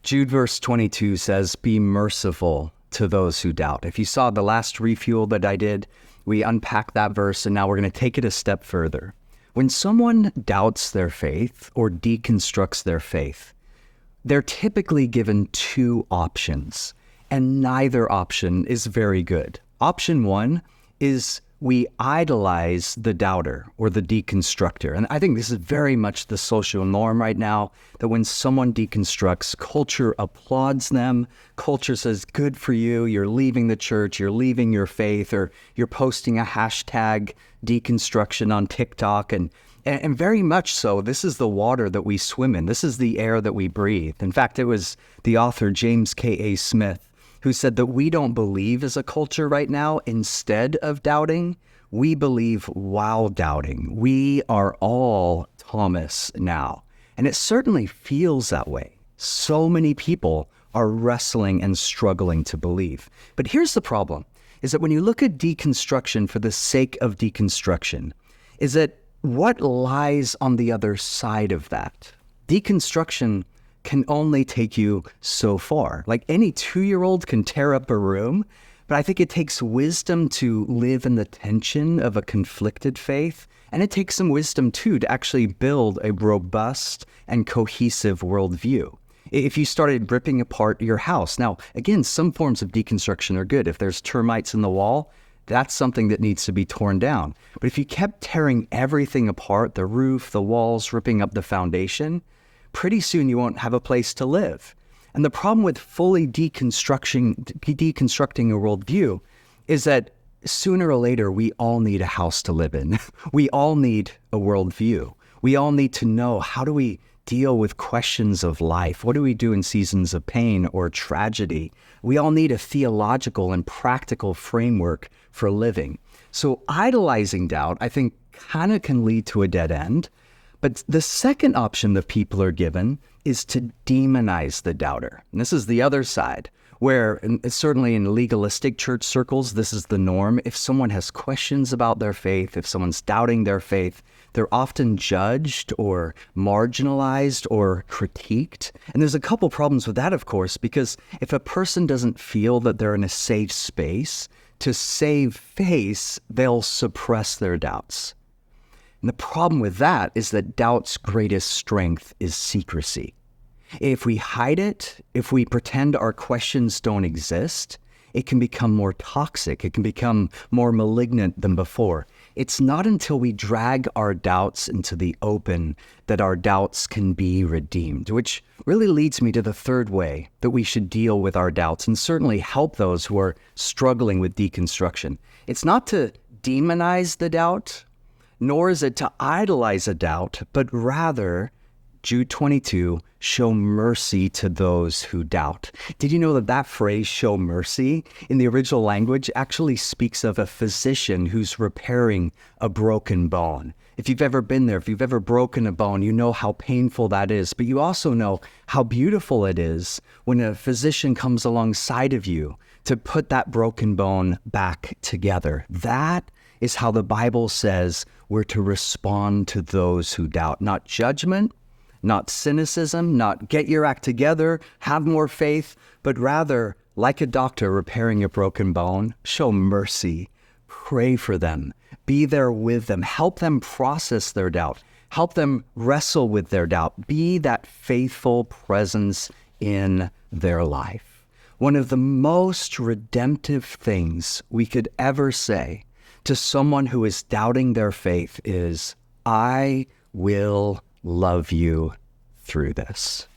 Jude verse 22 says, "Be merciful to those who doubt." If you saw the last refuel that I did, we unpacked that verse, and now we're going to take it a step further. When someone doubts their faith or deconstructs their faith, they're typically given two options, and neither option is very good. Option one is we idolize the doubter or the deconstructor. And I think this is very much the social norm right now, that when someone deconstructs, culture applauds them. Culture says, good for you, you're leaving the church, you're leaving your faith, or you're posting a hashtag deconstruction on TikTok. And very much so, this is the water that we swim in. This is the air that we breathe. In fact, it was the author James K.A. Smith who said that we don't believe as a culture right now instead of doubting. We believe while doubting. We are all Thomas now. And it certainly feels that way. So many people are wrestling and struggling to believe. But here's the problem, is that when you look at deconstruction for the sake of deconstruction, is that what lies on the other side of that? Deconstruction can only take you so far. Like any 2-year-old can tear up a room, but I think it takes wisdom to live in the tension of a conflicted faith. And it takes some wisdom too to actually build a robust and cohesive worldview. If you started ripping apart your house, now again, some forms of deconstruction are good. If there's termites in the wall, that's something that needs to be torn down. But if you kept tearing everything apart, the roof, the walls, ripping up the foundation, pretty soon you won't have a place to live. And the problem with fully deconstructing a worldview is that sooner or later, we all need a house to live in. We all need a worldview. We all need to know, how do we deal with questions of life? What do we do in seasons of pain or tragedy? We all need a theological and practical framework for living. So idolizing doubt, I think, kind of can lead to a dead end. But the second option that people are given is to demonize the doubter. And this is the other side, where certainly in legalistic church circles, this is the norm. If someone has questions about their faith, if someone's doubting their faith, they're often judged or marginalized or critiqued. And there's a couple problems with that, of course, because if a person doesn't feel that they're in a safe space to save face, they'll suppress their doubts. And the problem with that is that doubt's greatest strength is secrecy. If we hide it, if we pretend our questions don't exist, it can become more toxic. It can become more malignant than before. It's not until we drag our doubts into the open that our doubts can be redeemed, which really leads me to the third way that we should deal with our doubts and certainly help those who are struggling with deconstruction. It's not to demonize the doubt, nor is it to idolize a doubt, but rather, Jude 22, show mercy to those who doubt. Did you know that that phrase, show mercy, in the original language actually speaks of a physician who's repairing a broken bone? If you've ever been there, if you've ever broken a bone, you know how painful that is. But you also know how beautiful it is when a physician comes alongside of you to put that broken bone back together. That is how the Bible says we're to respond to those who doubt. Not judgment, not cynicism, not get your act together, have more faith, but rather, like a doctor repairing a broken bone, show mercy, pray for them, be there with them, help them process their doubt, help them wrestle with their doubt, be that faithful presence in their life. One of the most redemptive things we could ever say to someone who is doubting their faith is, I will love you through this.